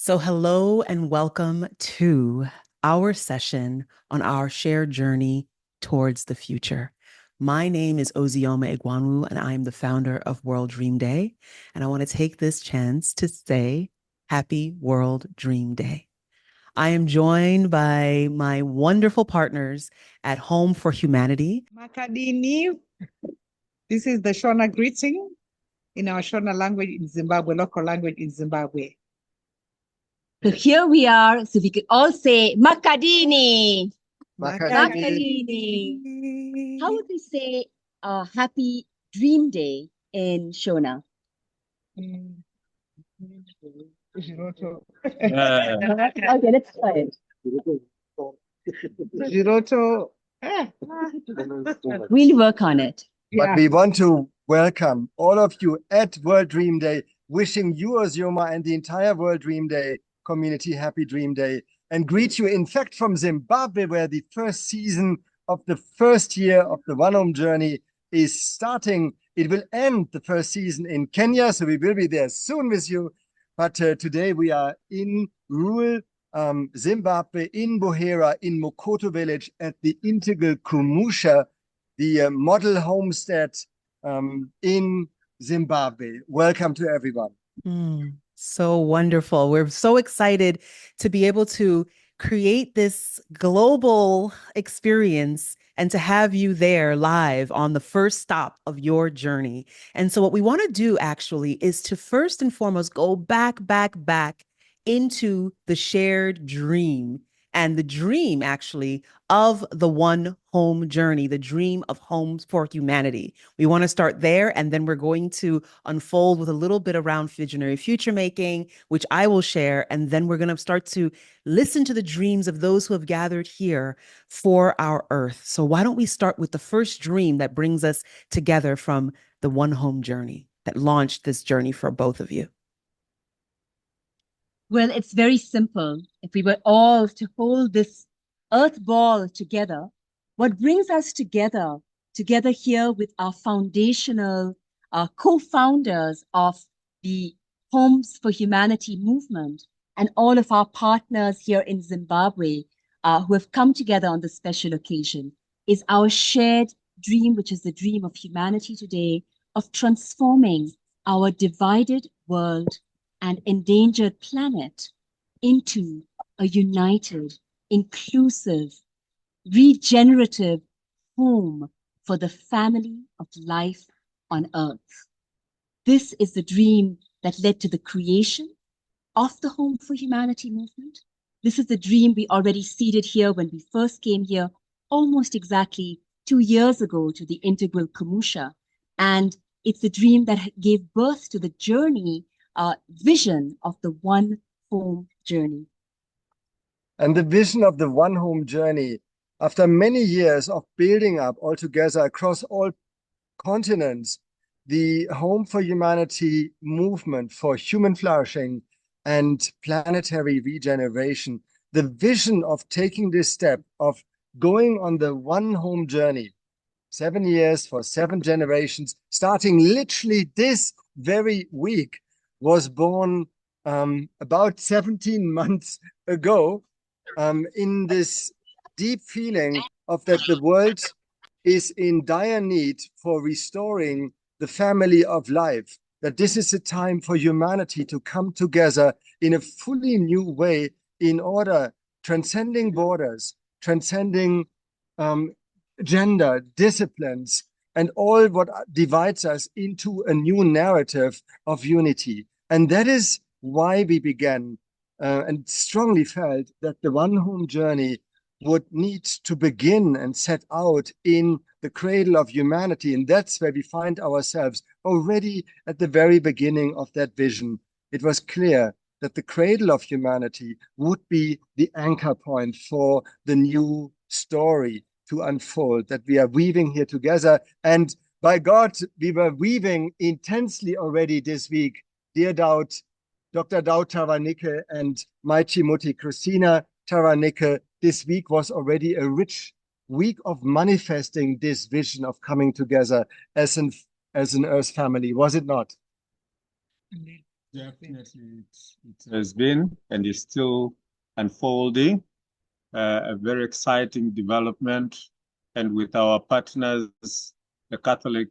So, hello and welcome to our session on our shared journey towards the future. My name is Ozioma Igwanwu, and I am the founder of World Dream Day. And I want to take this chance to say Happy World Dream Day. I am joined by my wonderful partners at Home for Humanity. Makadini, this is the Shona greeting in our Shona language in Zimbabwe, local language in Zimbabwe. So here we are, so we could all say Makadini. Makadini. Makadini. How would we say Happy Dream Day in Shona? Giroto. Okay, let's try it. Giroto. We'll work on it. But we want to welcome all of you at World Dream Day, wishing you, Ozioma, and the entire World Dream Day community happy Dream Day, and greet you, in fact, from Zimbabwe, where the first season of the first year of the One Home Journey is starting. It will end the first season in Kenya, so we will be there soon with you. But today we are in rural Zimbabwe, in Buhera, in Mokoto village, at the Integral Kumusha, the model homestead in Zimbabwe. Welcome to everyone. So wonderful. We're so excited to be able to create this global experience and to have you there live on the first stop of your journey. And so what we want to do actually is to first and foremost go back into the shared dream, and the dream actually of the One Home Journey, the dream of Homes for Humanity. We want to start there, and then we're going to unfold with a little bit around visionary future making, which I will share. And then we're going to start to listen to the dreams of those who have gathered here for our Earth. So why don't we start with the first dream that brings us together from the One Home Journey that launched this journey for both of you? Well, it's very simple. If we were all to hold this earth ball together, what brings us together here with our foundational co-founders of the Homes for Humanity movement and all of our partners here in Zimbabwe who have come together on this special occasion is our shared dream, which is the dream of humanity today, of transforming our divided world and endangered planet into a united, inclusive, regenerative home for the family of life on Earth. This is the dream that led to the creation of the Home for Humanity movement. This is the dream we already seeded here when we first came here almost exactly 2 years ago to the Integral Kumusha. And it's the dream that gave birth to the journey vision of the One Home Journey. And the vision of the One Home Journey, after many years of building up all together across all continents, the Home for Humanity movement for human flourishing and planetary regeneration, the vision of taking this step of going on the One Home Journey, 7 years for 7 generations, starting literally this very week, was born about 17 months ago in this deep feeling of that the world is in dire need for restoring the family of life, that this is a time for humanity to come together in a fully new way in order, transcending borders, transcending gender, disciplines, and all what divides us into a new narrative of unity. And that is why we began and strongly felt that the One Home Journey would need to begin and set out in the cradle of humanity. And that's where we find ourselves already at the very beginning of that vision. It was clear that the cradle of humanity would be the anchor point for the new story to unfold that we are weaving here together. And by God, we were weaving intensely already this week. Dear Dr. Daud Taranike and my Chimuti Christina Taranike, this week was already a rich week of manifesting this vision of coming together as an Earth family, was it not? Definitely, it has been and is still unfolding, a very exciting development. And with our partners, the Catholic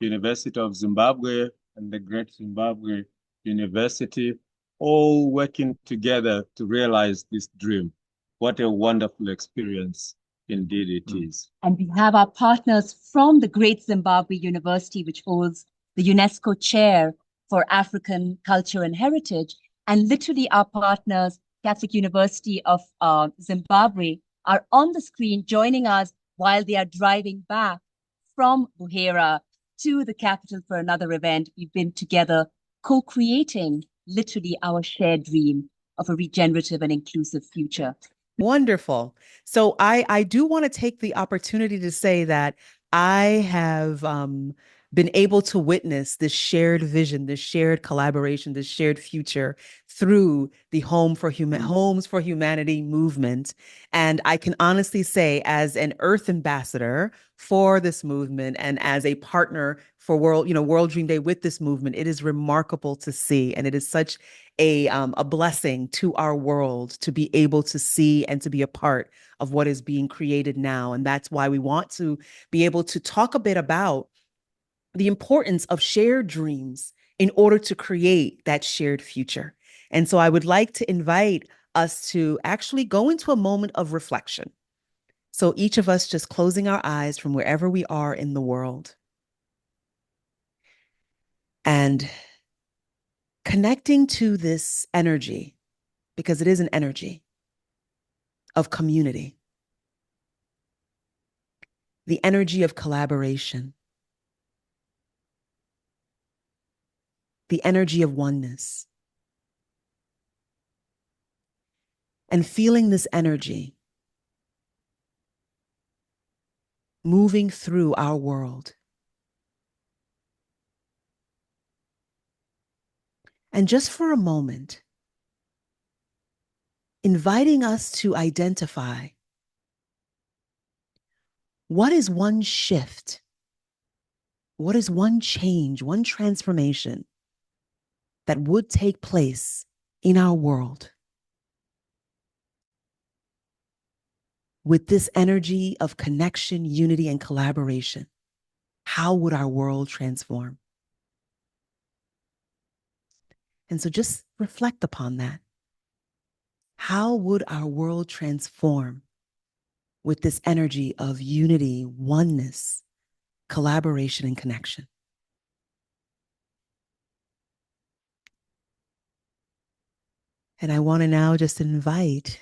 University of Zimbabwe and the Great Zimbabwe University, all working together to realize this dream. What a wonderful experience indeed it is. And we have our partners from the Great Zimbabwe University, which holds the UNESCO Chair for African Culture and Heritage. And literally our partners, Catholic University of Zimbabwe, are on the screen joining us while they are driving back from Buhera to the capital for another event. We've been together co-creating literally our shared dream of a regenerative and inclusive future. Wonderful. So I do want to take the opportunity to say that I have been able to witness this shared vision, this shared collaboration, this shared future through the Homes for Humanity movement. And I can honestly say, as an Earth ambassador for this movement and as a partner for World Dream Day with this movement, it is remarkable to see, and it is such a blessing to our world to be able to see and to be a part of what is being created now. And that's why we want to be able to talk a bit about the importance of shared dreams in order to create that shared future. And so I would like to invite us to actually go into a moment of reflection. So each of us just closing our eyes from wherever we are in the world and connecting to this energy, because it is an energy of community, the energy of collaboration, the energy of oneness, and feeling this energy moving through our world. And just for a moment, inviting us to identify what is one shift, what is one change, one transformation that would take place in our world with this energy of connection, unity, and collaboration. How would our world transform? And so just reflect upon that. How would our world transform with this energy of unity, oneness, collaboration, and connection? And I want to now just invite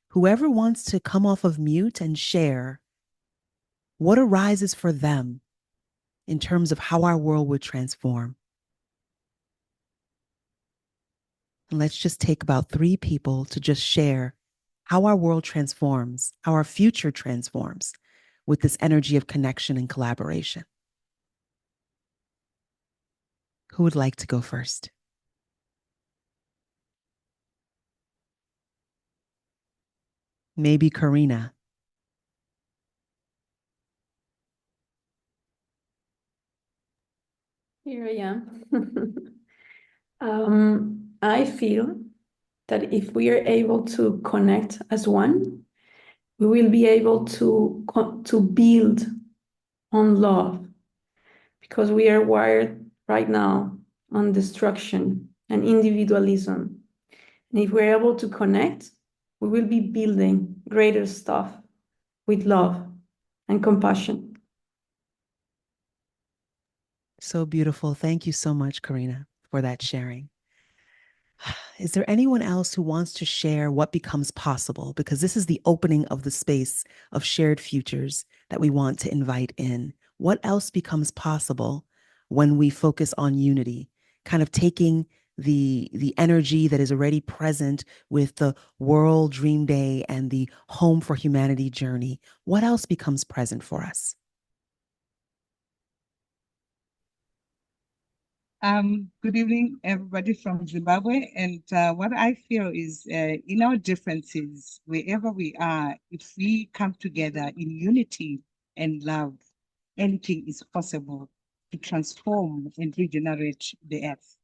whoever wants to come off of mute and share what arises for them in terms of how our world would transform. And let's just take about 3 people to just share how our world transforms, how our future transforms with this energy of connection and collaboration. Who would like to go first? Maybe Karina. Here I am. I feel that if we are able to connect as one, we will be able to build on love, because we are wired right now on destruction and individualism. And if we're able to connect, we will be building greater stuff with love and compassion. So beautiful. Thank you so much, Karina, for that sharing. Is there anyone else who wants to share what becomes possible? Because this is the opening of the space of shared futures that we want to invite in. What else becomes possible when we focus on unity, kind of taking the energy that is already present with the World Dream Day and the Home for Humanity journey? What else becomes present for us? Good evening, everybody from Zimbabwe. And what I feel is in our differences, wherever we are, if we come together in unity and love, anything is possible to transform and regenerate the earth.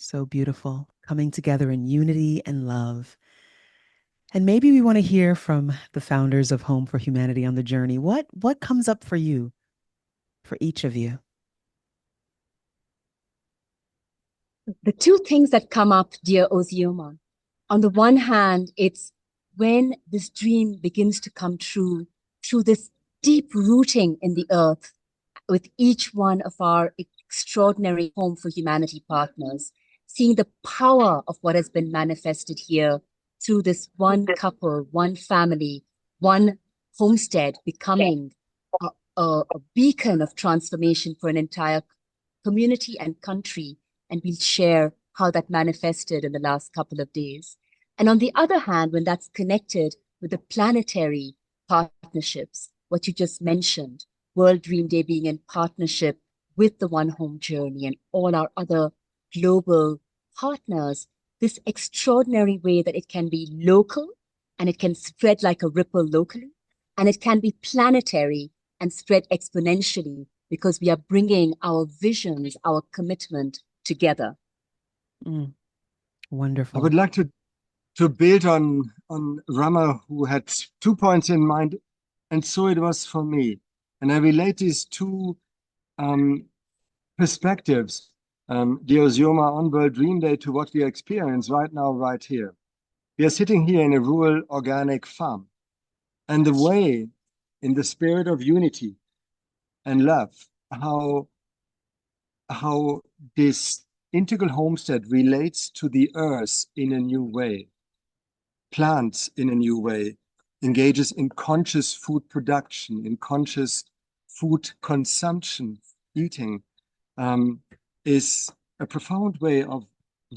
So beautiful, coming together in unity and love. And maybe we want to hear from the founders of Home for Humanity on the journey. What comes up for you, for each of you? The two things that come up, dear Ozioma, on the one hand, it's when this dream begins to come true through this deep rooting in the earth with each one of our extraordinary Home for Humanity partners, seeing the power of what has been manifested here through this one couple, one family, one homestead becoming a beacon of transformation for an entire community and country. And we'll share how that manifested in the last couple of days. And on the other hand, when that's connected with the planetary partnerships, what you just mentioned, World Dream Day being in partnership with the One Home Journey and all our other global partners, this extraordinary way that it can be local and it can spread like a ripple locally, and it can be planetary and spread exponentially because we are bringing our visions, our commitment together. Wonderful. I would like to build on Rama, who had 2 points in mind, and so it was for me. And I relate these two perspectives, the Ozioma on World Dream Day, to what we experience right now, right here. We are sitting here in a rural organic farm, and the way, in the spirit of unity and love, how this integral homestead relates to the earth in a new way, plants in a new way, engages in conscious food production, in conscious food consumption, eating, is a profound way of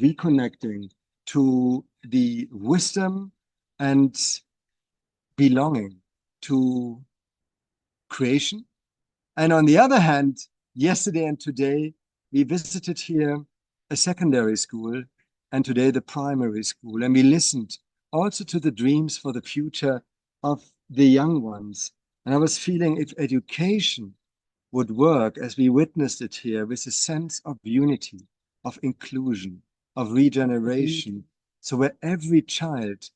reconnecting to the wisdom and belonging to creation. And on the other hand, yesterday and today, we visited here a secondary school and today the primary school. And we listened also to the dreams for the future of the young ones. And I was feeling if education would work as we witnessed it here with a sense of unity, of inclusion, of regeneration. So where every child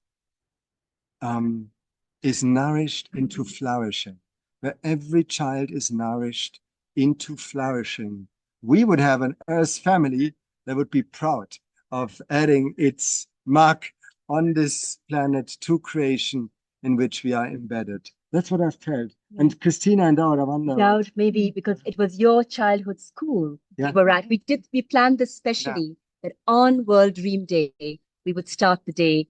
is nourished into flourishing, where every child is nourished into flourishing, we would have an Earth family that would be proud of adding its mark on this planet to creation in which we are embedded. That's what I've felt. Yeah. And Christina and Daud, I wonder. Daud, maybe because it was your childhood school we were at. We planned this specially that on World Dream Day, we would start the day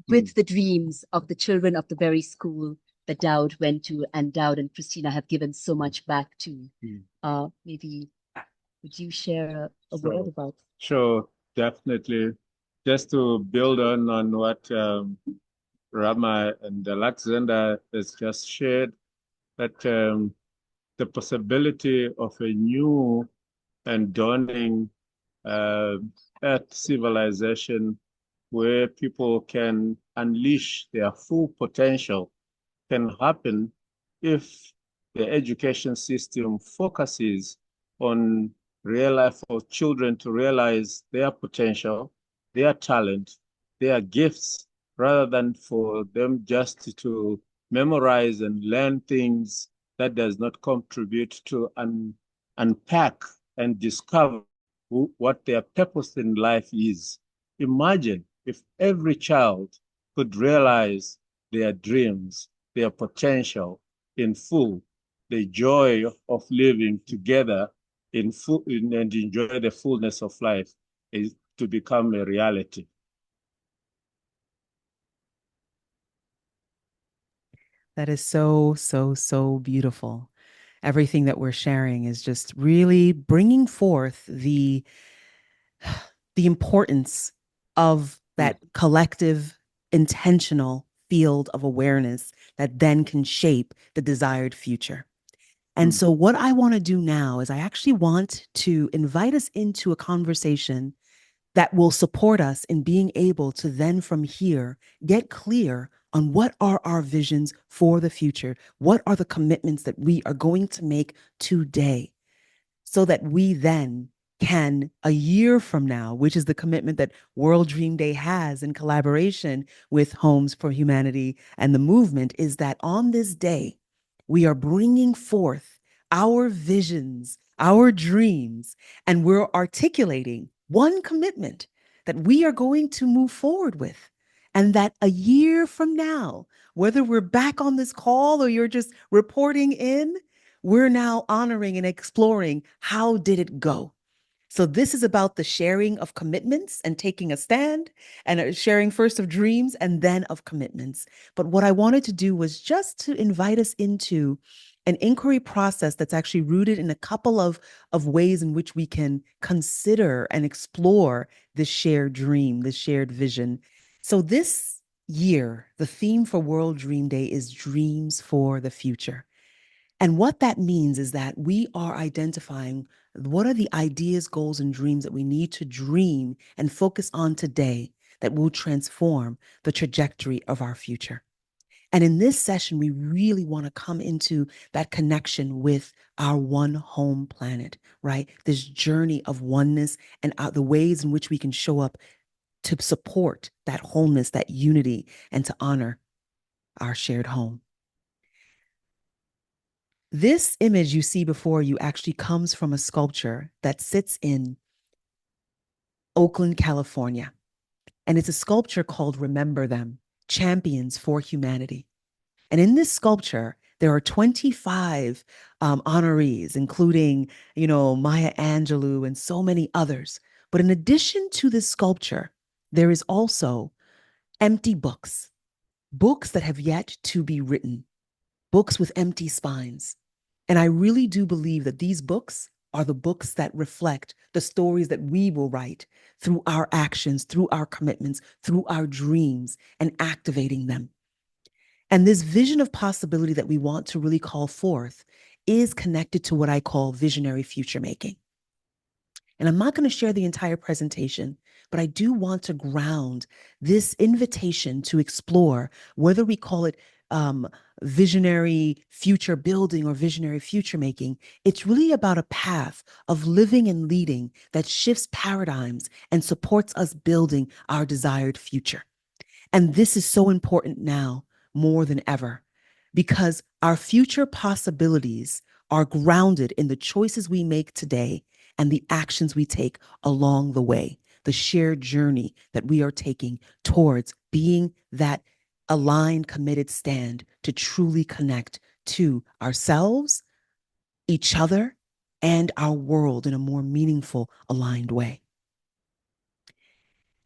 with the dreams of the children of the very school that Daud went to, and Daud and Christina have given so much back to. Maybe would you share a word about? Sure, definitely. Just to build on what Rama and Alexander has just shared, that the possibility of a new and dawning Earth civilization where people can unleash their full potential can happen if the education system focuses on for children to realize their potential, their talent, their gifts, rather than for them just to memorize and learn things that does not contribute to unpack and discover what their purpose in life is. Imagine if every child could realize their dreams, their potential in full, the joy of living together in full and enjoy the fullness of life is to become a reality. That is so, so, so beautiful. Everything that we're sharing is just really bringing forth the importance of that collective, intentional field of awareness that then can shape the desired future. And so what I want to do now is I actually want to invite us into a conversation that will support us in being able to then from here get clear on what are our visions for the future, what are the commitments that we are going to make today, so that we then can a year from now, which is the commitment that World Dream Day has in collaboration with Homes for Humanity and the movement, is that on this day, we are bringing forth our visions, our dreams, and we're articulating one commitment that we are going to move forward with. And that a year from now, whether we're back on this call or you're just reporting in, we're now honoring and exploring how did it go? So this is about the sharing of commitments and taking a stand, and sharing first of dreams and then of commitments. But what I wanted to do was just to invite us into an inquiry process that's actually rooted in a couple of ways in which we can consider and explore this shared dream, this shared vision. So this year, the theme for World Dream Day is Dreams for the Future. And what that means is that we are identifying what are the ideas, goals, and dreams that we need to dream and focus on today that will transform the trajectory of our future. And in this session, we really want to come into that connection with our one home planet, right? This journey of oneness and the ways in which we can show up to support that wholeness, that unity, and to honor our shared home. This image you see before you actually comes from a sculpture that sits in Oakland, California. And it's a sculpture called Remember Them, Champions for Humanity. And in this sculpture, there are 25 honorees, including, Maya Angelou and so many others. But in addition to this sculpture, there is also empty books, books that have yet to be written, books with empty spines. And I really do believe that these books are the books that reflect the stories that we will write through our actions, through our commitments, through our dreams, and activating them. And this vision of possibility that we want to really call forth is connected to what I call visionary future making. And I'm not going to share the entire presentation, but I do want to ground this invitation to explore, whether we call it visionary future building or visionary future making. It's really about a path of living and leading that shifts paradigms and supports us building our desired future. And this is so important now more than ever, because our future possibilities are grounded in the choices we make today and the actions we take along the way, the shared journey that we are taking towards being that aligned, committed stand to truly connect to ourselves, each other, and our world in a more meaningful, aligned way.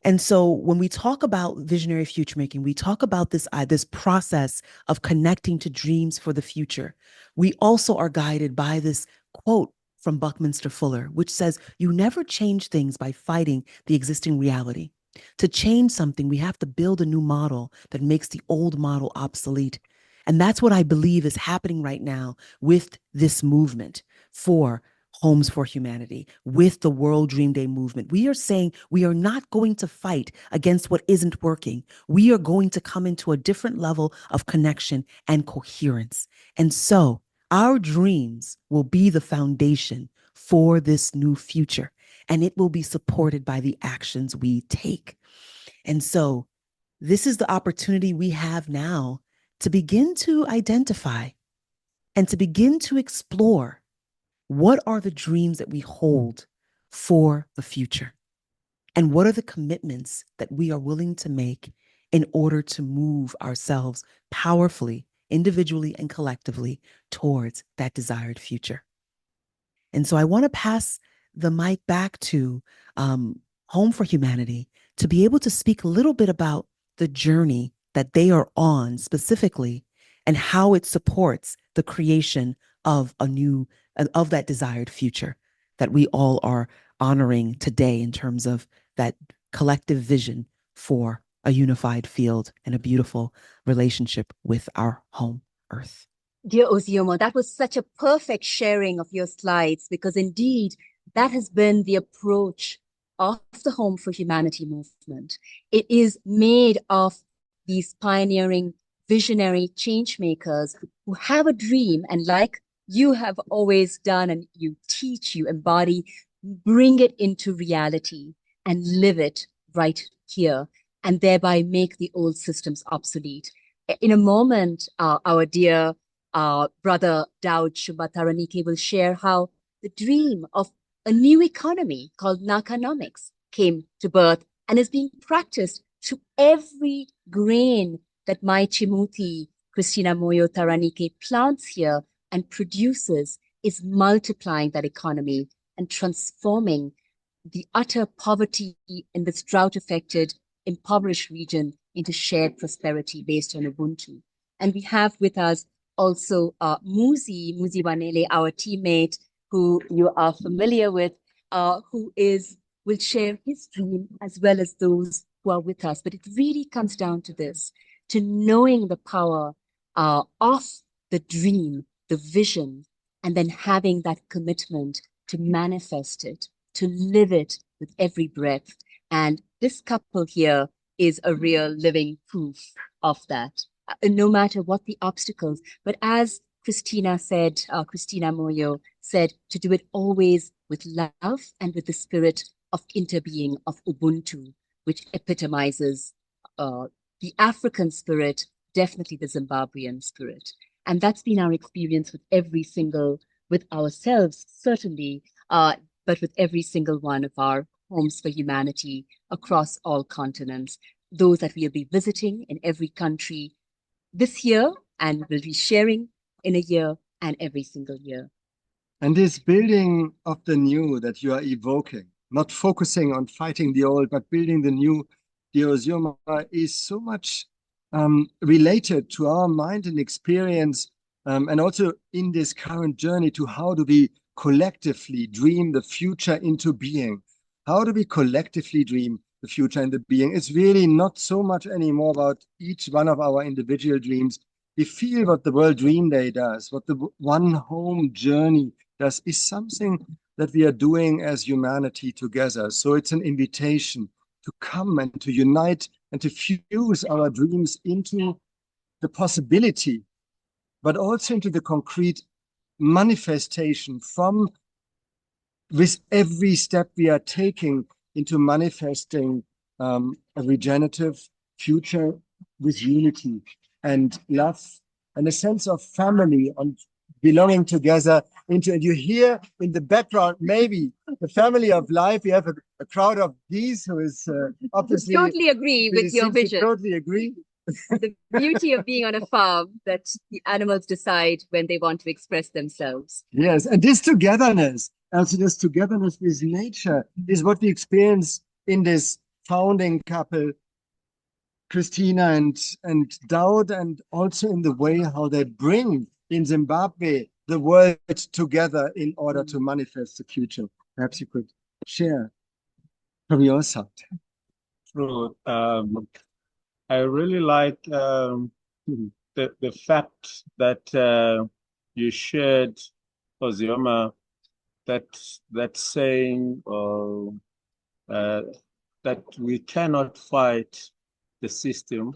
And so when we talk about visionary future making, we talk about this process of connecting to dreams for the future. We also are guided by this quote from Buckminster Fuller, which says, "You never change things by fighting the existing reality. To change something, we have to build a new model that makes the old model obsolete." And that's what I believe is happening right now with this movement for Homes for Humanity, with the World Dream Day movement. We are saying we are not going to fight against what isn't working. We are going to come into a different level of connection and coherence. And so our dreams will be the foundation for this new future, and it will be supported by the actions we take. And so this is the opportunity we have now to begin to identify and to begin to explore what are the dreams that we hold for the future? And what are the commitments that we are willing to make in order to move ourselves powerfully, individually and collectively, towards that desired future? And so I want to pass the mic back to Home for Humanity to be able to speak a little bit about the journey that they are on specifically and how it supports the creation of of that desired future that we all are honoring today in terms of that collective vision for a unified field and a beautiful relationship with our home earth. Dear Oziomo, that was such a perfect sharing of your slides, because indeed that has been the approach of the Home for Humanity movement. It is made of these pioneering, visionary change makers who have a dream, and like you have always done, and you teach, you embody, bring it into reality and live it right here, and thereby make the old systems obsolete. In a moment, our dear brother Daud Shubataranike will share how the dream of a new economy called Nakanomics came to birth and is being practiced through every grain that my Chimuti, Christina Moyo Taranike, plants here and produces, is multiplying that economy and transforming the utter poverty in this drought-affected, impoverished region into shared prosperity based on Ubuntu. And we have with us also Muzi Wanele, our teammate, who you are familiar with, who will share his dream as well as those who are with us. But it really comes down to this, to knowing the power of the dream, the vision, and then having that commitment to manifest it, to live it with every breath. And this couple here is a real living proof of that, no matter what the obstacles. But as Christina said, Christina Moyo said, to do it always with love and with the spirit of interbeing, of Ubuntu, which epitomizes the African spirit, definitely the Zimbabwean spirit. And that's been our experience with ourselves, certainly, but with every single one of our homes for humanity across all continents, those that we'll be visiting in every country this year and will be sharing in a year and every single year. And this building of the new that you are evoking, not focusing on fighting the old, but building the new, dear Osioma, is so much related to our mind and experience, and also in this current journey to how do we collectively dream the future into being? How do we collectively dream the future into being? It's really not so much anymore about each one of our individual dreams. We feel what the World Dream Day does, what the One Home journey does, is something that we are doing as humanity together. So it's an invitation to come and to unite and to fuse our dreams into the possibility, but also into the concrete manifestation from with every step we are taking into manifesting a regenerative future with unity and love and a sense of family and belonging together into, and you hear in the background maybe the family of life. We have a crowd of geese who is obviously totally agree with your vision. Totally agree. The beauty of being on a farm, that the animals decide when they want to express themselves. Yes, and this togetherness, also this togetherness with nature, is what we experience in this founding couple, Christina and Daud, and also in the way how they bring in Zimbabwe the world together in order to manifest the future. Perhaps you could share from your side. True. I really like the fact that you shared, Osioma, that saying that we cannot fight the system,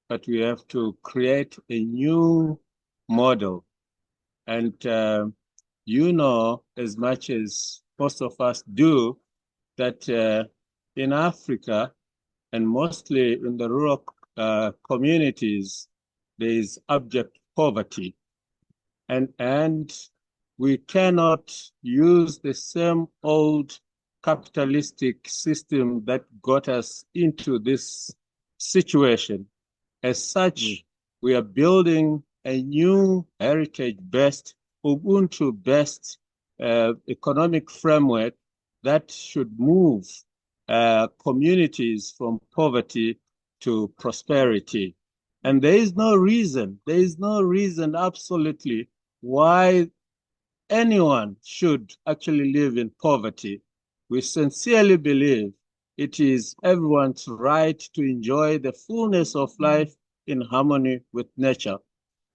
but we have to create a new model. And you know, as much as most of us do, that in Africa, and mostly in the rural communities, there is abject poverty. And we cannot use the same old capitalistic system that got us into this situation. As such, we are building a new heritage-based, Ubuntu-based economic framework that should move communities from poverty to prosperity. And there is no reason absolutely why anyone should actually live in poverty. We sincerely believe it is everyone's right to enjoy the fullness of life in harmony with nature.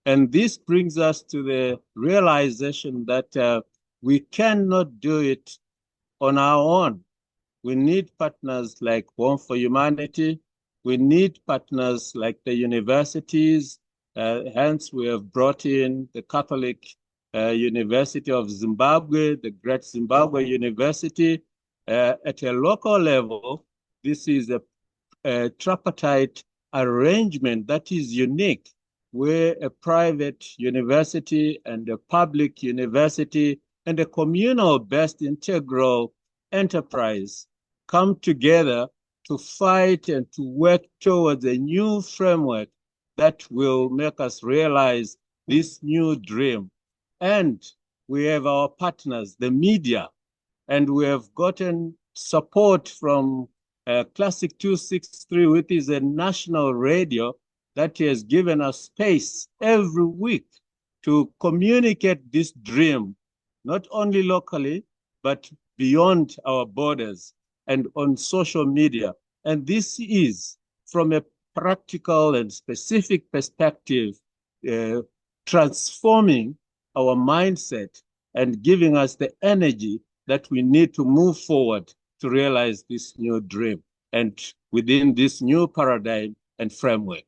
And this brings us to the realization that we cannot do it on our own. We need partners like Home for Humanity. We need partners like the universities. Hence, we have brought in the Catholic University of Zimbabwe, the Great Zimbabwe University. At a local level, this is a tripartite arrangement that is unique, where a private university and a public university and a communal-based integral enterprise come together to fight and to work towards a new framework that will make us realize this new dream. And we have our partners, the media, and we have gotten support from Classic 263, which is a national radio that has given us space every week to communicate this dream, not only locally, but beyond our borders and on social media. And this is, from a practical and specific perspective, transforming our mindset and giving us the energy that we need to move forward to realize this new dream and within this new paradigm and framework.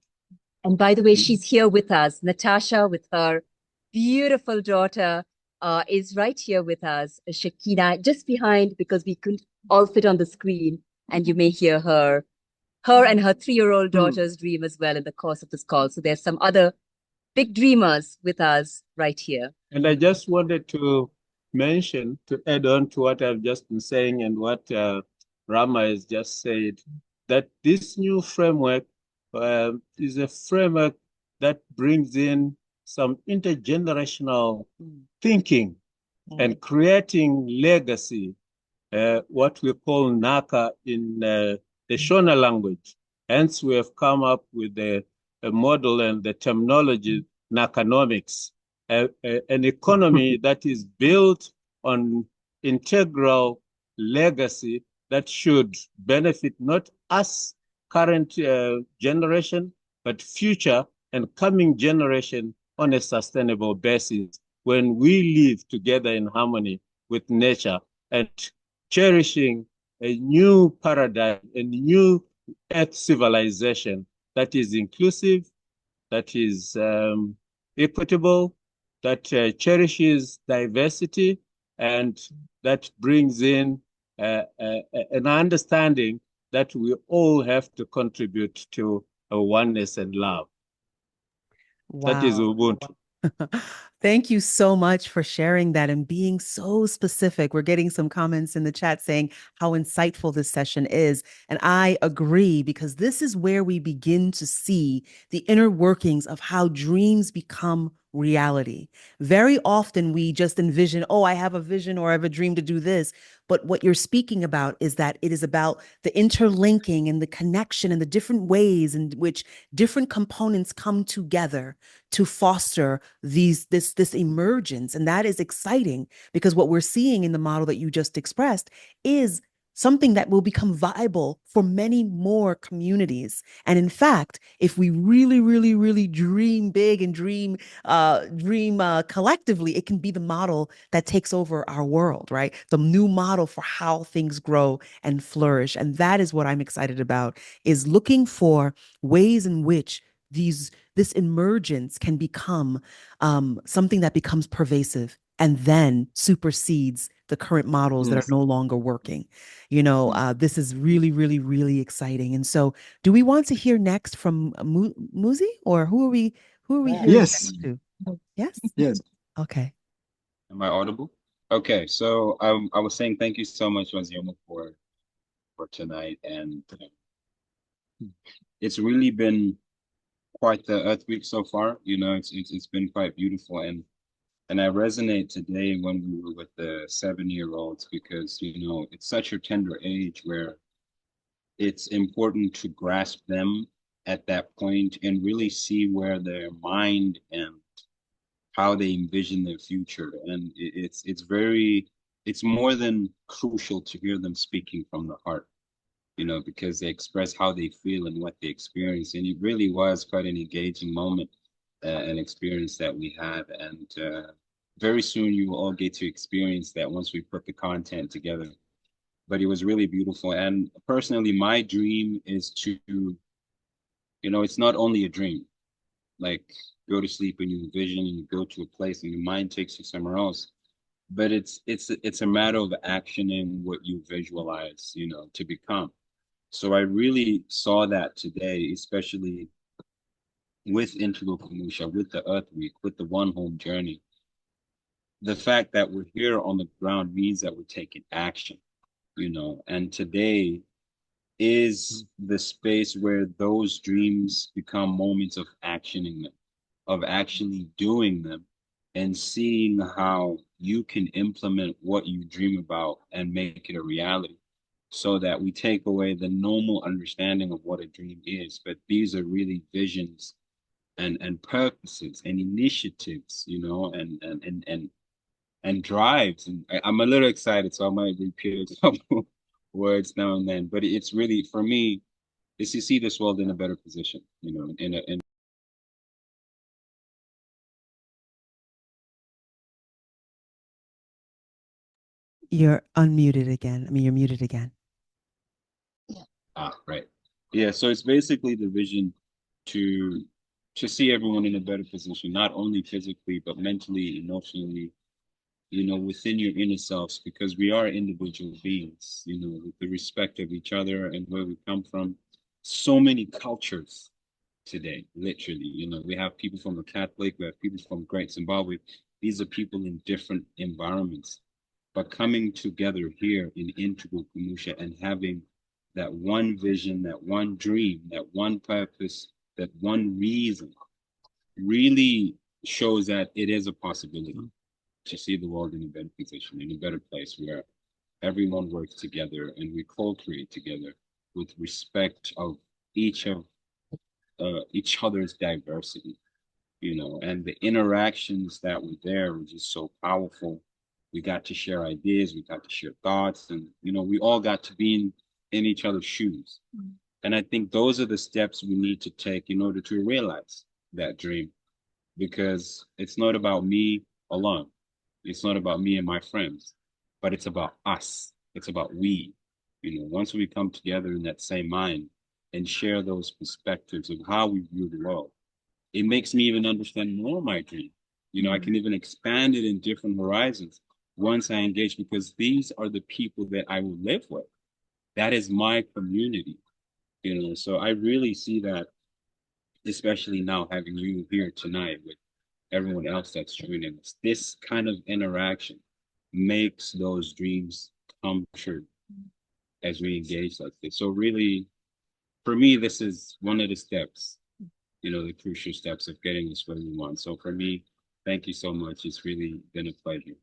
And by the way, she's here with us. Natasha, with her beautiful daughter, is right here with us. Shakina, just behind, because we couldn't all fit on the screen, and you may hear her and her 3-year-old daughter's dream as well in the course of this call. So there's some other big dreamers with us right here. And I just wanted to mention, to add on to what I've just been saying and what Rama has just said, that this new framework is a framework that brings in some intergenerational thinking and creating legacy, what we call Naka in the Shona language. Hence, we have come up with a model and the terminology Nakanomics, an economy that is built on integral legacy that should benefit not us, current generation, but future and coming generation on a sustainable basis when we live together in harmony with nature and cherishing a new paradigm, a new earth civilization that is inclusive, that is equitable, that cherishes diversity, and that brings in an understanding that we all have to contribute to a oneness and love. Wow. That is Ubuntu. Thank you so much for sharing that and being so specific. We're getting some comments in the chat saying how insightful this session is. And I agree, because this is where we begin to see the inner workings of how dreams become reality. Very often we just envision, oh, I have a vision or I have a dream to do this. But what you're speaking about is that it is about the interlinking and the connection and the different ways in which different components come together to foster this emergence. And that is exciting, because what we're seeing in the model that you just expressed is something that will become viable for many more communities. And in fact, if we really, really, really dream big and dream collectively, it can be the model that takes over our world, right? The new model for how things grow and flourish. And that is what I'm excited about, is looking for ways in which this emergence can become something that becomes pervasive and then supersedes the current models that are no longer working. This is really, really, really exciting. And so, do we want to hear next from Muzi, or who are we hearing Yes. next to? Yes. Yes. Okay. Am I audible? Okay, so I was saying thank you so much, Wazioma, for tonight, and it's really been quite the Earth Week so far. It's been quite beautiful, and I resonate today when we were with the 7-year-olds, because it's such a tender age where it's important to grasp them at that point and really see where their mind and how they envision their future. And it's more than crucial to hear them speaking from the heart, because they express how they feel and what they experience. And it really was quite an engaging moment, an experience that we had. And very soon you will all get to experience that once we put the content together. But it was really beautiful. And personally, my dream is to, it's not only a dream. Like, go to sleep and you envision and you go to a place and your mind takes you somewhere else. But it's a matter of actioning what you visualize, you know, to become. So I really saw that today, especially with Integral Kamusha, with the Earth Week, with the One Home Journey. The fact that we're here on the ground means that we're taking action, you know, and today is the space where those dreams become moments of actioning them, of actually doing them and seeing how you can implement what you dream about and make it a reality, so that we take away the normal understanding of what a dream is. But these are really visions and purposes and initiatives, you know, and drives. And I'm a little excited, so I might repeat a couple words now and then. But it's really, for me, is to see this world in a better position, you know, in You're unmuted again. I mean, you're muted again. right. Yeah, so it's basically the vision to see everyone in a better position, not only physically, but mentally, emotionally, you know, within your inner selves, because we are individual beings, you know, with the respect of each other and where we come from. So many cultures today, literally, you know, we have people from the Catholic, we have people from Great Zimbabwe. These are people in different environments, but coming together here in Integral Kumusha and having that one vision, that one dream, that one purpose, that one reason really shows that it is a possibility to see the world in a better position, in a better place where everyone works together and we co-create together with respect of each of each other's diversity, you know, and the interactions that were there were just so powerful. We got to share ideas, we got to share thoughts, and you know, we all got to be in each other's shoes. And I think those are the steps we need to take in order to realize that dream, because it's not about me alone. It's not about me and my friends, but it's about us. It's about we. You know, once we come together in that same mind and share those perspectives of how we view the world, it makes me even understand more my dream. You know, I can even expand it in different horizons once I engage, because these are the people that I will live with. That is my community, you know. So I really see that, especially now having you here tonight with everyone else that's joining us. This kind of interaction makes those dreams come true as we engage like this. So really, for me, this is one of the steps, you know, the crucial steps of getting us where we want. So for me, thank you so much. It's really been a pleasure.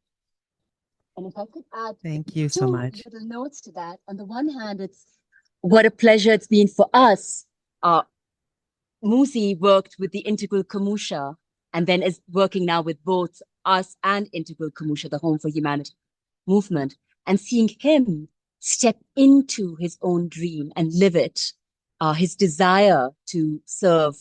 And if I could add Thank you so two much. little notes to that. On the one hand, it's what a pleasure it's been for us. Musi worked with the Integral Kamusha and then is working now with both us and Integral Kamusha, the Home for Humanity movement, and seeing him step into his own dream and live it, his desire to serve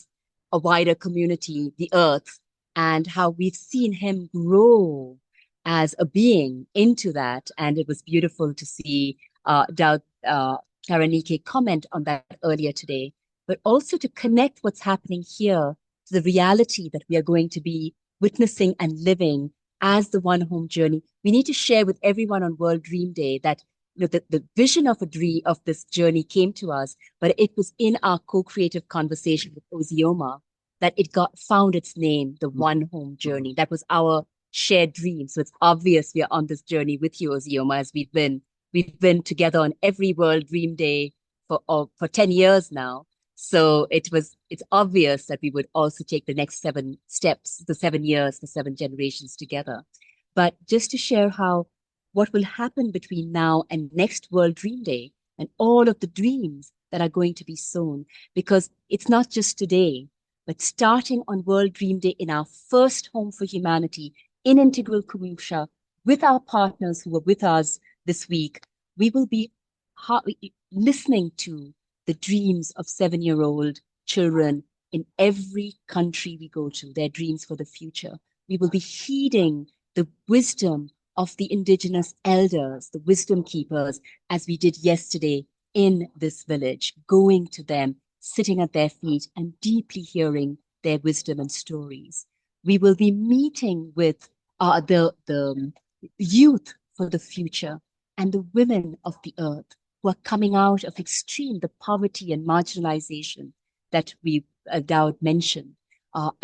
a wider community, the earth, and how we've seen him grow as a being into that. And it was beautiful to see Karanike comment on that earlier today, but also to connect what's happening here to the reality that we are going to be witnessing and living as the One Home Journey. We need to share with everyone on World Dream Day that, you know, the vision of a dream of this journey came to us, but it was in our co-creative conversation with Ozioma that it found its name, the One Home Journey. That was our shared dream. So it's obvious we are on this journey with you, Ozioma, as we've been together on every World Dream Day for 10 years now. So it's obvious that we would also take the next 7 steps, the 7 years, the 7 generations together. But just to share what will happen between now and next World Dream Day and all of the dreams that are going to be sown, because it's not just today, but starting on World Dream Day in our first Home for Humanity in Integral Kumusha with our partners who were with us this week, we will be listening to the dreams of 7-year-old children in every country we go to, their dreams for the future. We will be heeding the wisdom of the indigenous elders, the wisdom keepers, as we did yesterday in this village, going to them, sitting at their feet and deeply hearing their wisdom and stories. We will be meeting with the youth for the future and the women of the earth who are coming out of the poverty and marginalization that we Dowd mentioned,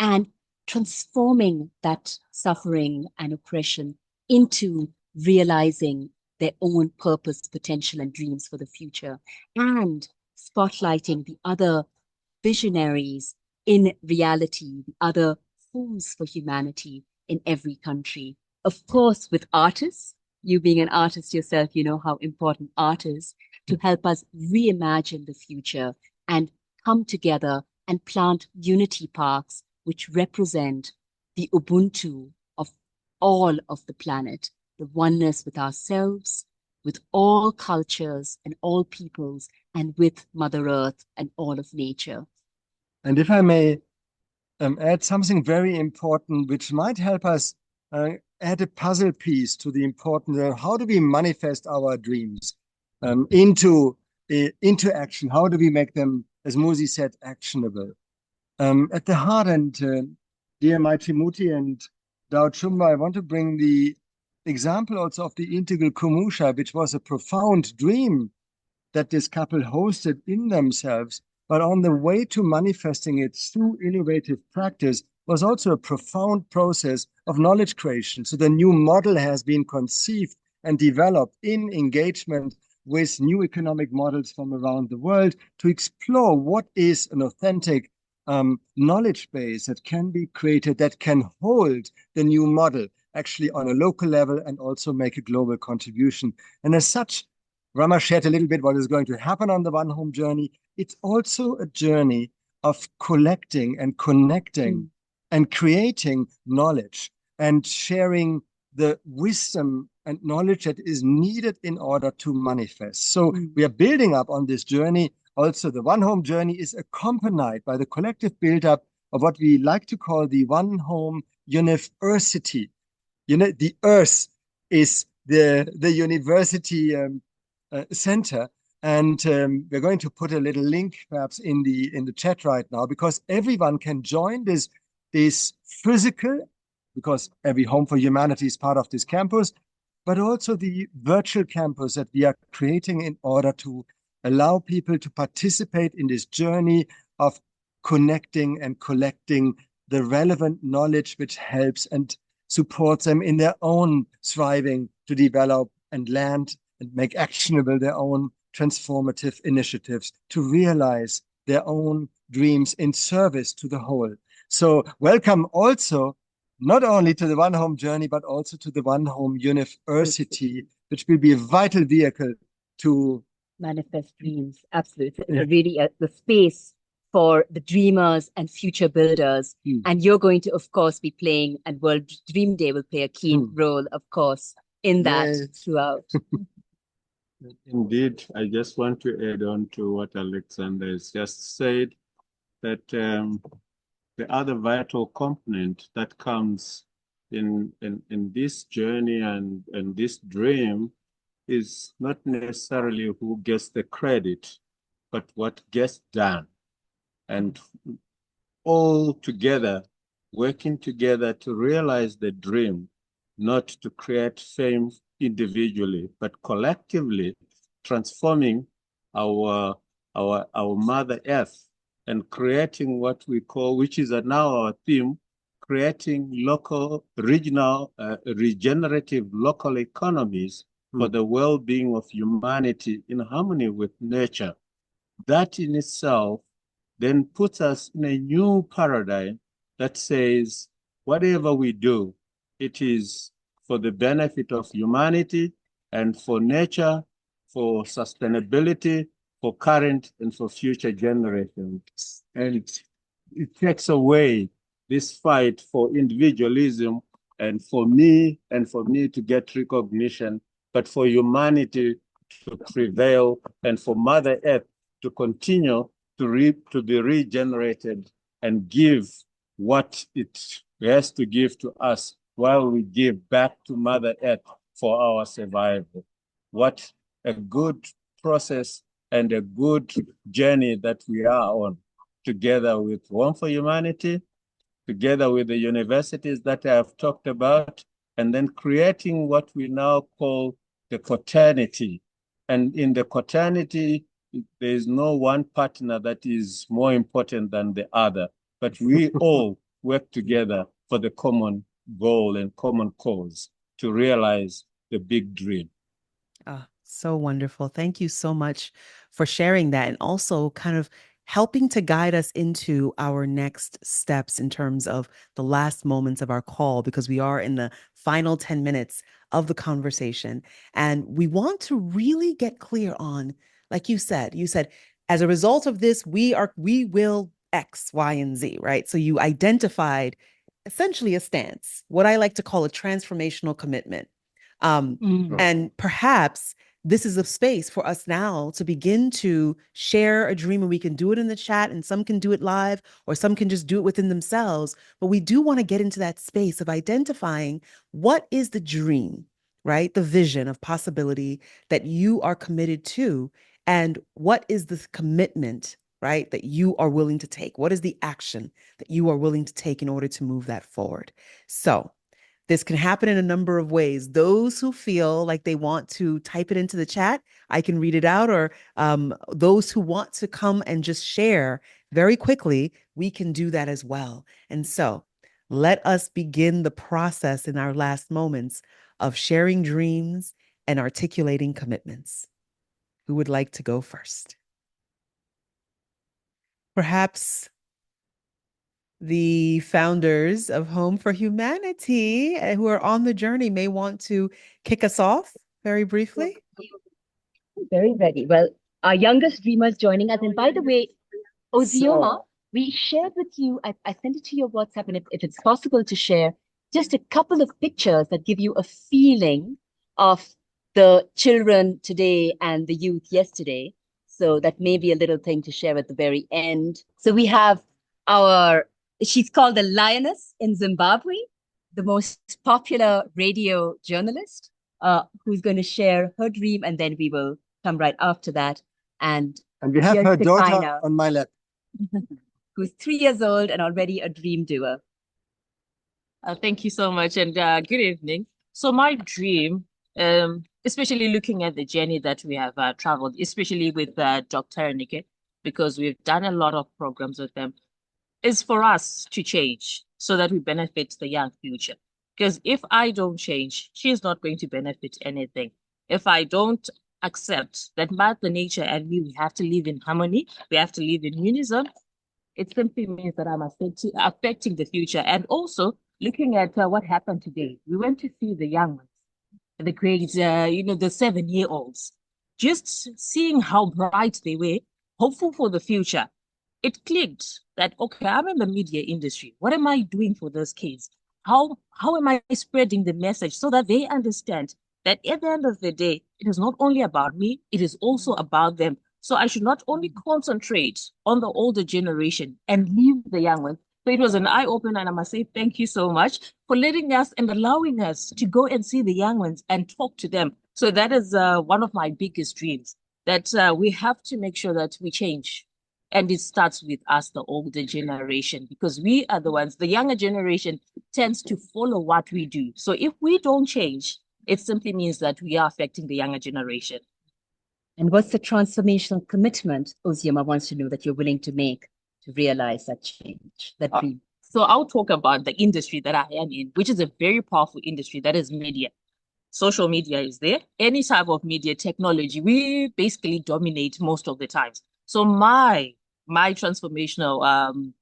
and transforming that suffering and oppression into realizing their own purpose, potential, and dreams for the future, and spotlighting the other visionaries in reality, the other homes for humanity in every country. Of course, with artists, you being an artist yourself, you know how important art is to help us reimagine the future and come together and plant unity parks, which represent the Ubuntu of all of the planet, the oneness with ourselves, with all cultures and all peoples, and with Mother Earth and all of nature. And if I may add something very important, which might help us add a puzzle piece to the importance of how do we manifest our dreams into action? How do we make them, as Musi said, actionable? At the heart, and dear Maitremuti and Dao Chumba, I want to bring the example also of the integral Kumusha, which was a profound dream that this couple hosted in themselves, but on the way to manifesting it through innovative practice was also a profound process of knowledge creation. So the new model has been conceived and developed in engagement with new economic models from around the world to explore what is an authentic knowledge base that can be created, that can hold the new model actually on a local level and also make a global contribution. And as such, Rama shared a little bit what is going to happen on the One Home journey. It's also a journey of collecting and connecting and creating knowledge and sharing the wisdom and knowledge that is needed in order to manifest. So we are building up on this journey. Also, the One Home journey is accompanied by the collective build-up of what we like to call the One Home University. You know, the Earth is the university center, and we're going to put a little link perhaps in the chat right now, because everyone can join this physical, because every Home for Humanity is part of this campus, but also the virtual campus that we are creating in order to allow people to participate in this journey of connecting and collecting the relevant knowledge which helps and supports them in their own striving to develop and land and make actionable their own transformative initiatives to realize their own dreams in service to the whole. So welcome also not only to the One Home journey, but also to the One Home University, which will be a vital vehicle to manifest dreams. Absolutely. Yeah. Really the space for the dreamers and future builders. And you're going to, of course, be playing, and World Dream Day will play a key role, of course, in that throughout. Indeed, I just want to add on to what Alexander has just said, that the other vital component that comes in this journey and this dream is not necessarily who gets the credit, but what gets done. And all together, working together to realize the dream, not to create fame individually, but collectively transforming our Mother Earth and creating what we call, which is now our theme, creating local, regional, regenerative local economies for the well-being of humanity in harmony with nature. That in itself then puts us in a new paradigm that says, whatever we do, it is for the benefit of humanity and for nature, for sustainability, for current and for future generations. And it takes away this fight for individualism and for me to get recognition, but for humanity to prevail and for Mother Earth to continue to be regenerated and give what it has to give to us while we give back to Mother Earth for our survival. What a good process and a good journey that we are on, together with One for Humanity together with the universities that I have talked about, and then creating what we now call the quaternity. And in the quaternity, there is no one partner that is more important than the other, but we all work together for the common goal and common cause to realize the big dream. Oh, so wonderful. Thank you so much for sharing that and also kind of helping to guide us into our next steps in terms of the last moments of our call, because we are in the final 10 minutes of the conversation. And we want to really get clear on, like you said, as a result of this, we will X, Y, and Z, right? So you identified essentially a stance, what I like to call a transformational commitment. And perhaps this is a space for us now to begin to share a dream, and we can do it in the chat, and some can do it live, or some can just do it within themselves. But we do want to get into that space of identifying what is the dream, right? The vision of possibility that you are committed to, and what is the commitment, right, that you are willing to take? What is the action that you are willing to take in order to move that forward? So this can happen in a number of ways. Those who feel like they want to type it into the chat, I can read it out, or those who want to come and just share very quickly, we can do that as well. And so let us begin the process in our last moments of sharing dreams and articulating commitments. Who would like to go first? Perhaps the founders of Home for Humanity who are on the journey may want to kick us off very briefly. Very ready. Well, our youngest dreamers joining us. And by the way, Ozioma, we shared with you, I sent it to your WhatsApp, and if it's possible to share just a couple of pictures that give you a feeling of the children today and the youth yesterday. So that may be a little thing to share at the very end. So we have she's called the Lioness in Zimbabwe, the most popular radio journalist, who's going to share her dream, and then we will come right after that. And we have her daughter on my lap, who's 3 years old and already a dream doer. Thank you so much, and good evening. So my dream, especially looking at the journey that we have traveled, especially with Dr. Nike, because we've done a lot of programs with them, is for us to change so that we benefit the young future. Because if I don't change, she's not going to benefit anything. If I don't accept that Mother Nature and me, we have to live in harmony, we have to live in unison, it simply means that I'm affecting the future. And also looking at what happened today, we went to see the young ones, the grades, the 7-year-olds, just seeing how bright they were, hopeful for the future. It clicked that, okay, I'm in the media industry. What am I doing for those kids? How am I spreading the message so that they understand that at the end of the day, it is not only about me, it is also about them. So I should not only concentrate on the older generation and leave the young ones. So it was an eye-opener, and I must say thank you so much for letting us and allowing us to go and see the young ones and talk to them. So that is one of my biggest dreams, that we have to make sure that we change. And it starts with us, the older generation, because we are the ones, the younger generation tends to follow what we do. So if we don't change, it simply means that we are affecting the younger generation. And what's the transformational commitment Ozioma wants to know that you're willing to make to realize that change, that dream? So I'll talk about the industry that I am in, which is a very powerful industry, that is media. Social media is there. Any type of media technology, we basically dominate most of the times. So my transformational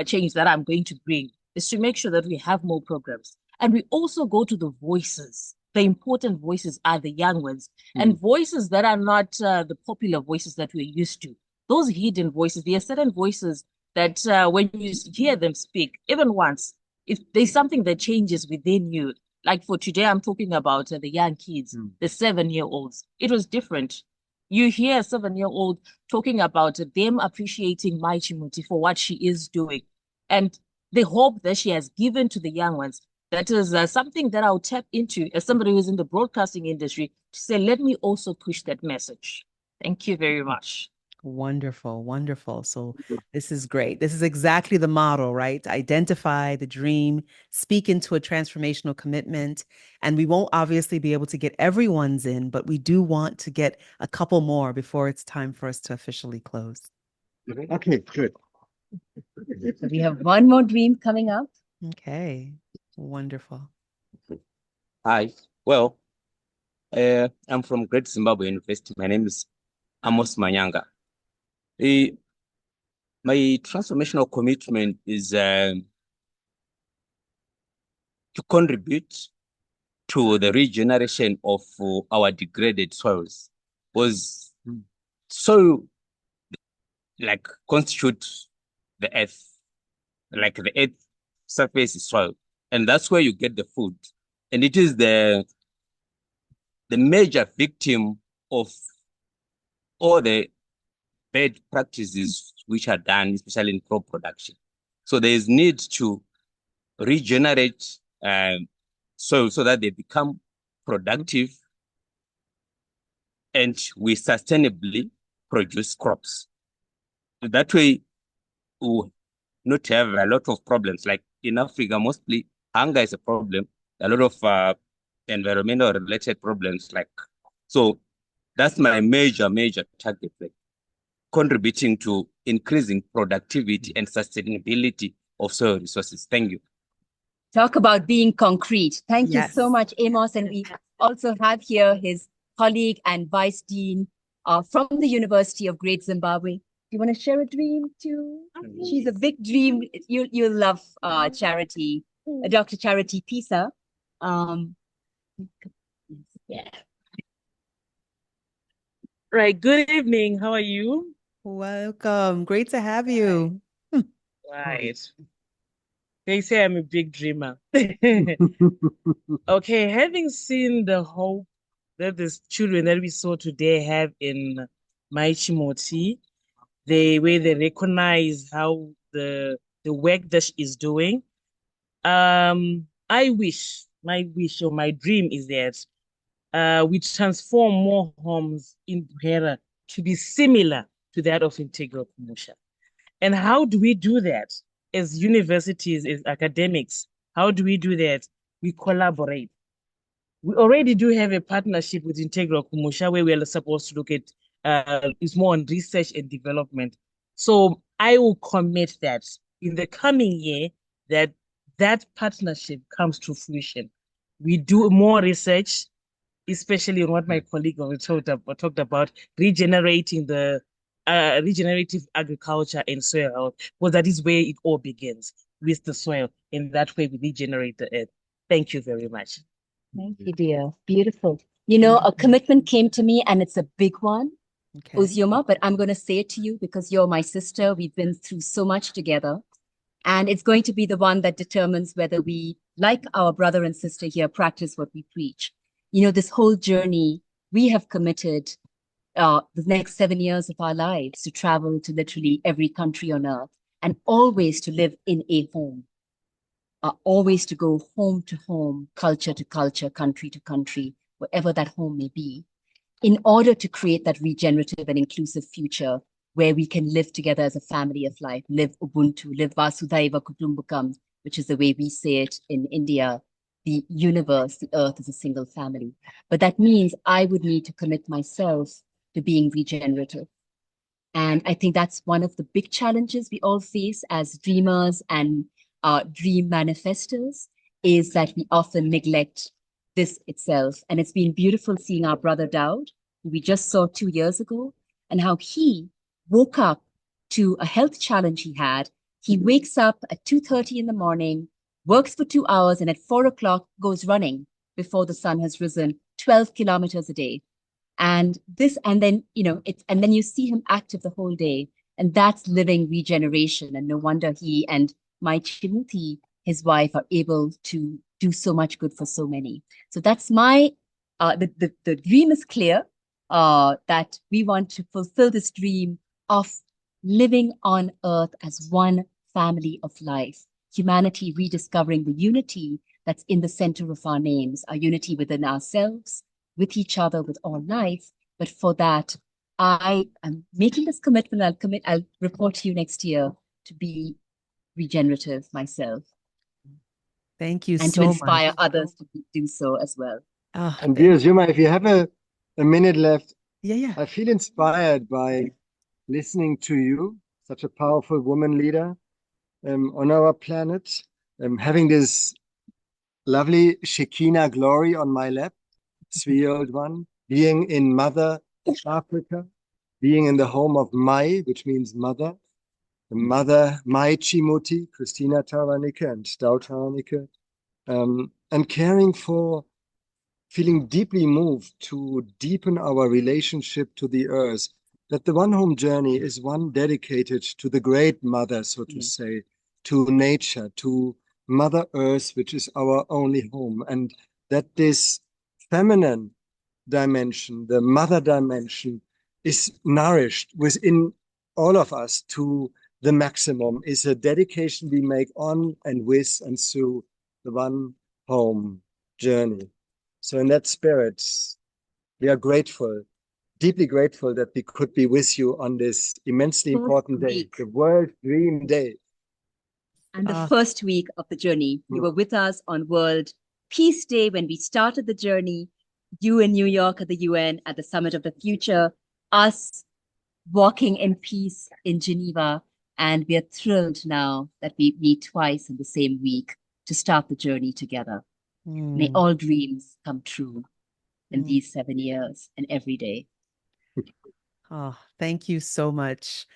change that I'm going to bring is to make sure that we have more programs. And we also go to the voices. The important voices are the young ones, and voices that are not the popular voices that we're used to. Those hidden voices, there are certain voices that when you hear them speak, even once, if there's something that changes within you. Like for today, I'm talking about the young kids, the 7-year-olds. It was different. You hear a 7-year-old talking about them appreciating Mai Chimuti for what she is doing, and the hope that she has given to the young ones. That is something that I'll tap into as somebody who's in the broadcasting industry to say, let me also push that message. Thank you very much. Wonderful, wonderful. So this is great. This is exactly the model, right? Identify the dream, speak into a transformational commitment. And we won't obviously be able to get everyone's in, but we do want to get a couple more before it's time for us to officially close. Okay, good. So we have one more dream coming up. Okay, wonderful. Hi. Well, I'm from Great Zimbabwe University. My name is Amos Manyanga. My transformational commitment is to contribute to the regeneration of our degraded soils. Was soil like constitute the earth, like the earth surface is soil, and that's where you get the food, and it is the major victim of all the bad practices which are done, especially in crop production. So there is need to regenerate soil so that they become productive and we sustainably produce crops. That way, we not have a lot of problems. Like in Africa, mostly hunger is a problem. A lot of environmental related problems. So that's my major target. Like contributing to increasing productivity and sustainability of soil resources. Thank you. Talk about being concrete. Thank you so Yes. much, Amos. And we also have here his colleague and vice dean from the University of Great Zimbabwe. Do you want to share a dream too? She's a big dream. You'll love Charity, Dr. Charity Pisa. Yeah. Right. Good evening. How are you? Welcome. Great to have you. Right. They say I'm a big dreamer. Okay, having seen the hope that the children that we saw today have in Maichimoti, the way they recognize how the work that she is doing, I wish, my wish or my dream is that we transform more homes in Buhera to be similar to that of Integral Kumusha. And how do we do that as universities, as academics? How do we do that? We collaborate. We already do have a partnership with Integral Kumusha where we are supposed to look at it's more on research and development. So I will commit that in the coming year that partnership comes to fruition. We do more research, especially on what my colleague talked about, regenerating the regenerative agriculture and soil health, because that is where it all begins, with the soil. In that way, we regenerate the earth. Thank you very much. Thank you, dear. Beautiful. You know, a commitment came to me and it's a big one, Okay. Uzioma, but I'm going to say it to you because you're my sister. We've been through so much together. And it's going to be the one that determines whether we, like our brother and sister here, practice what we preach. You know, this whole journey, we have committed the next 7 years of our lives to travel to literally every country on earth and always to live in a home, always to go home to home, culture to culture, country to country, wherever that home may be, in order to create that regenerative and inclusive future where we can live together as a family of life, live Ubuntu, live Vasudhaiva Kutumbakam, which is the way we say it in India. The universe, the earth is a single family. But that means I would need to commit myself to being regenerative. And I think that's one of the big challenges we all face as dreamers and dream manifestors, is that we often neglect this itself. And it's been beautiful seeing our brother Daud, who we just saw 2 years ago, and how he woke up to a health challenge he had. He wakes up at 2:30 in the morning, works for 2 hours, and at 4 o'clock goes running before the sun has risen, 12 kilometers a day. And then, you know, and then you see him active the whole day. And that's living regeneration. And no wonder he and my Chimuti, his wife, are able to do so much good for so many. So that's my, the dream is clear, that we want to fulfill this dream of living on earth as one family of life, humanity rediscovering the unity that's in the center of our names, our unity within ourselves, with each other, with all life. But for that, I am making this commitment. I'll report to you next year to be regenerative myself. Thank you and to so inspire much. others to do so as well. Oh, And dear Zuma, if you have a minute left, yeah. I feel inspired by listening to you, such a powerful woman leader on our planet, having this lovely Shekinah glory on my lap, 3-year-old one, being in Mother Africa, being in the home of Mai, which means mother, the mother Mai Chimuti, Christina Taranika and Dao Taranika, and caring for, feeling deeply moved to deepen our relationship to the earth, that the One Home journey is one dedicated to the great mother, so to say, to nature, to Mother Earth, which is our only home, and that this feminine dimension, the mother dimension, is nourished within all of us to the maximum, is a dedication we make on and with and through the One Home journey. So in that spirit, we are grateful, deeply grateful that we could be with you on this immensely important day, the World Dream Day. And the first week of the journey, you were with us on World Peace Day when we started the journey, you in New York at the UN at the Summit of the Future, us walking in peace in Geneva. And we are thrilled now that we meet twice in the same week to start the journey together. May all dreams come true in these 7 years and every day. Oh, thank you so much,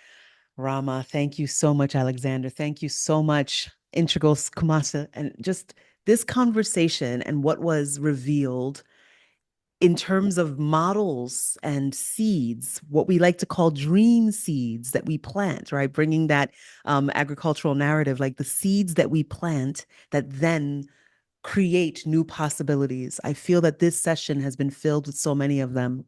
Rama. Thank you so much, Alexander. Thank you so much, Integral Kumasa. And just this conversation and what was revealed in terms of models and seeds, what we like to call dream seeds that we plant, right? Bringing that agricultural narrative, like the seeds that we plant that then create new possibilities. I feel that this session has been filled with so many of them.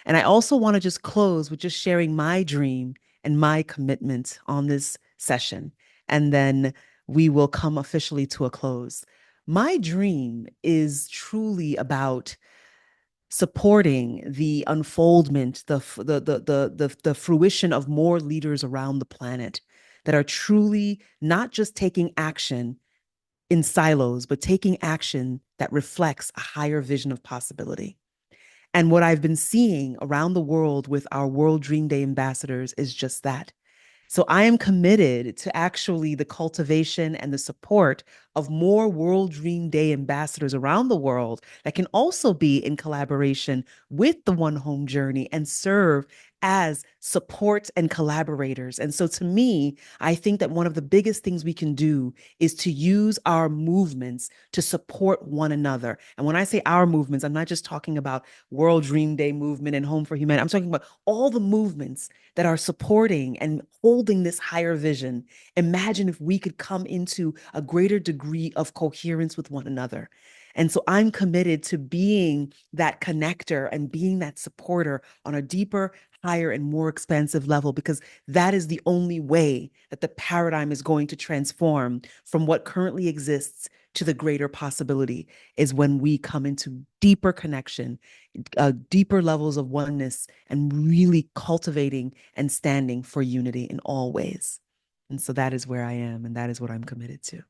And I also want to just close with just sharing my dream and my commitment on this session. And then we will come officially to a close. My dream is truly about supporting the unfoldment, the fruition of more leaders around the planet that are truly not just taking action in silos, but taking action that reflects a higher vision of possibility. And what I've been seeing around the world with our World Dream Day ambassadors is just that. So I am committed to actually the cultivation and the support of more World Dream Day ambassadors around the world that can also be in collaboration with the One Home journey and serve as support and collaborators. And so to me, I think that one of the biggest things we can do is to use our movements to support one another. And when I say our movements, I'm not just talking about World Dream Day movement and Home for Humanity. I'm talking about all the movements that are supporting and holding this higher vision. Imagine if we could come into a greater degree of coherence with one another. And so I'm committed to being that connector and being that supporter on a deeper, higher, and more expansive level, because that is the only way that the paradigm is going to transform from what currently exists to the greater possibility, is when we come into deeper connection, deeper levels of oneness, and really cultivating and standing for unity in all ways. And so that is where I am, and that is what I'm committed to.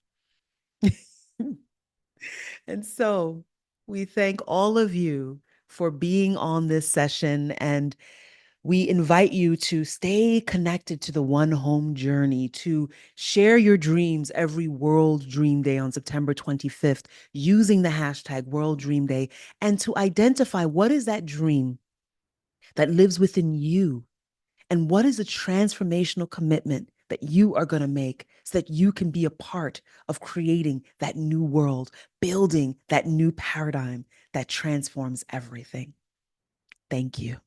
And so we thank all of you for being on this session, and we invite you to stay connected to the One Home journey, to share your dreams every World Dream Day on September 25th using the hashtag World Dream Day, and to identify what is that dream that lives within you, and what is the transformational commitment that you are going to make so that you can be a part of creating that new world, building that new paradigm that transforms everything. Thank you.